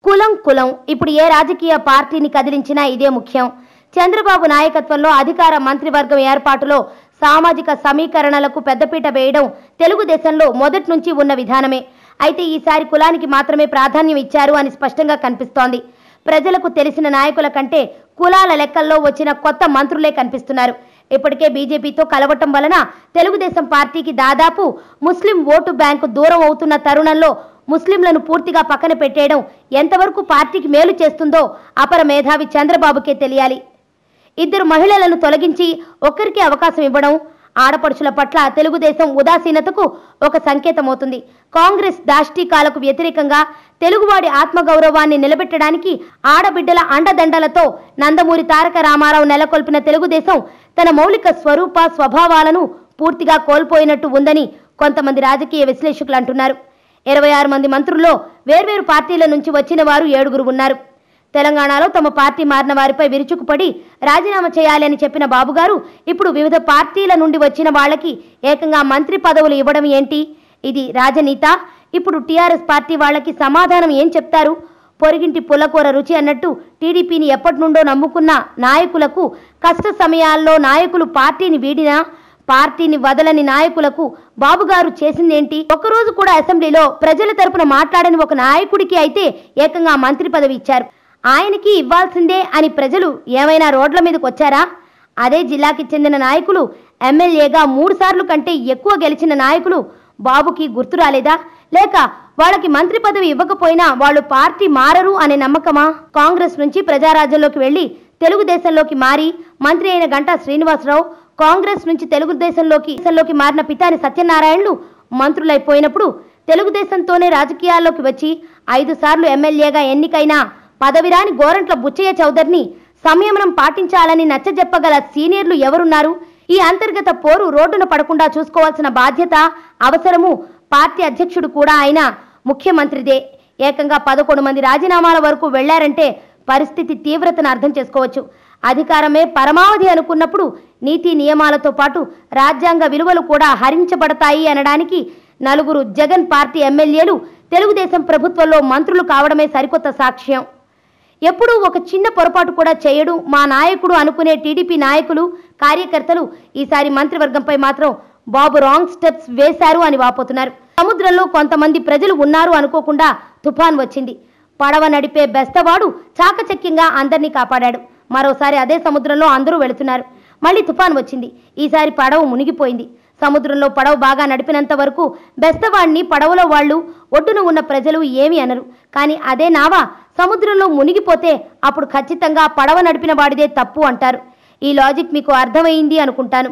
కులం ఇప్పుడు ఏ రాజకీయ పార్టీని కదిలించినా ఇదే ముఖ్యం. చంద్రబాబు నాయకత్వంలో అధికార మంత్రివర్గం ఏర్పాటులో సామాజిక సమీకరణలకు పెద్దపీట వేయడం తెలుగుదేశంలో మొదటి నుంచి ఉన్న విధానమే. అయితే ఈసారి కులానికి మాత్రమే ప్రాధాన్యం ఇచ్చారు అని స్పష్టంగా కనిపిస్తోంది. ప్రజలకు తెలిసిన నాయకుల కంటే కులాల లెక్కల్లో వచ్చిన కొత్త మంత్రులే కనిపిస్తున్నారు. ఇప్పటికే బీజేపీతో కలవటం వలన తెలుగుదేశం పార్టీకి దాదాపు ముస్లిం ఓటు బ్యాంకు దూరం అవుతున్న తరుణంలో ముస్లింలను పూర్తిగా పక్కన పెట్టేయడం ఎంతవరకు పార్టీకి మేలు చేస్తుందో అపర మేధావి చంద్రబాబుకే తెలియాలి. ఇద్దరు మహిళలను తొలగించి ఒక్కరికి అవకాశం ఇవ్వడం ఆడపడుచుల పట్ల తెలుగుదేశం ఉదాసీనతకు ఒక సంకేతమవుతుంది. కాంగ్రెస్ దాష్టీకాలకు వ్యతిరేకంగా తెలుగువాడి ఆత్మగౌరవాన్ని నిలబెట్టడానికి ఆడబిడ్డల అండదండలతో నందమూరి తారక రామారావు నెలకొల్పిన తెలుగుదేశం తన మౌలిక స్వరూప స్వభావాలను పూర్తిగా కోల్పోయినట్టు ఉందని కొంతమంది రాజకీయ విశ్లేషకులు అంటున్నారు. 26 మంది మంత్రుల్లో వేర్వేరు పార్టీల నుంచి వచ్చిన వారు 7గురు ఉన్నారు. తెలంగాణలో తమ పార్టీ మారిన వారిపై విరుచుకుపడి రాజీనామా చేయాలని చెప్పిన బాబుగారు ఇప్పుడు వివిధ పార్టీల నుండి వచ్చిన వాళ్ళకి ఏకంగా మంత్రి పదవులు ఇవ్వడం ఏంటి? ఇది రాజనీత? ఇప్పుడు టీఆర్ఎస్ పార్టీ వాళ్ళకి సమాధానం ఏం చెప్తారు? పొరిగింటి పుల్లకూర రుచి అన్నట్టు టీడీపీని ఎప్పటి నుండో నమ్ముకున్న నాయకులకు కష్ట సమయాల్లో నాయకులు పార్టీని వీడినా పార్టీని వదలని నాయకులకు బాబుగారు చేసిందేంటి? ఒక్కరోజు కూడా అసెంబ్లీలో ప్రజల తరపున మాట్లాడని ఒక నాయకుడికి అయితే ఏకంగా మంత్రి పదవి ఇచ్చారు. ఆయనకి ఇవ్వాల్సిందే అని ప్రజలు ఏమైనా రోడ్ల మీదకి వచ్చారా? అదే జిల్లాకి చెందిన నాయకులు ఎమ్మెల్యేగా 3 సార్లు కంటే ఎక్కువ గెలిచిన నాయకులు బాబుకి గుర్తు రాలేదా? లేక వాళ్ళకి మంత్రి పదవి ఇవ్వకపోయినా వాళ్ళు పార్టీ మారరు అనే నమ్మకమా? కాంగ్రెస్ నుంచి ప్రజారాజ్యంలోకి వెళ్లి తెలుగుదేశంలోకి మారి మంత్రి అయిన గంటా శ్రీనివాసరావు, కాంగ్రెస్ నుంచి తెలుగుదేశంలోకి మారిన పితాని సత్యనారాయణలు మంత్రులైపోయినప్పుడు తెలుగుదేశంతోనే రాజకీయాల్లోకి వచ్చి 5 సార్లు ఎమ్మెల్యేగా ఎన్నికైన పదవిరాని గోరంట్ల బుచ్చయ్య చౌదరిని సంయమనం పాటించాలని నచ్చజెప్పగల సీనియర్లు ఎవరున్నారు? ఈ అంతర్గత పోరు రోడ్డున పడకుండా చూసుకోవాల్సిన బాధ్యత, అవసరము పార్టీ అధ్యక్షుడు కూడా అయిన ముఖ్యమంత్రిదే. ఏకంగా 11 మంది రాజీనామాల వరకు వెళ్లారంటే పరిస్థితి తీవ్రతను అర్థం చేసుకోవచ్చు. అధికారమే పరమావధి అనుకున్నప్పుడు నీతి నియమాలతో పాటు రాజ్యాంగ విలువలు కూడా హరించబడతాయి అనడానికి 4 జగన్ పార్టీ ఎమ్మెల్యేలు తెలుగుదేశం ప్రభుత్వంలో మంత్రులు కావడమే సరికొత్త సాక్ష్యం. ఎప్పుడూ ఒక చిన్న పొరపాటు కూడా చేయడు మా నాయకుడు అనుకునే టీడీపీ నాయకులు, కార్యకర్తలు ఈసారి మంత్రివర్గంపై మాత్రం బాబు రాంగ్ స్టెప్స్ వేశారు అని వాపోతున్నారు. సముద్రంలో కొంతమంది ప్రజలు ఉన్నారు అనుకోకుండా తుఫాన్ వచ్చింది. పడవ నడిపే బెస్తవాడు చాకచక్యంగా అందరినీ కాపాడాడు. మరోసారి అదే సముద్రంలో అందరూ వెళుతున్నారు. మళ్ళీ తుఫాన్ వచ్చింది. ఈసారి పడవ మునిగిపోయింది. సముద్రంలో పడవ బాగా నడిపినంత వరకు బెస్తవాడిని పడవలో వాళ్ళు, ఒడ్డున ఉన్న ప్రజలు ఏమీ అనరు. కానీ అదే నావ సముద్రంలో మునిగిపోతే అప్పుడు ఖచ్చితంగా పడవ నడిపిన వాడిదే తప్పు అంటారు. ఈ లాజిక్ మీకు అర్థమైంది అనుకుంటాను.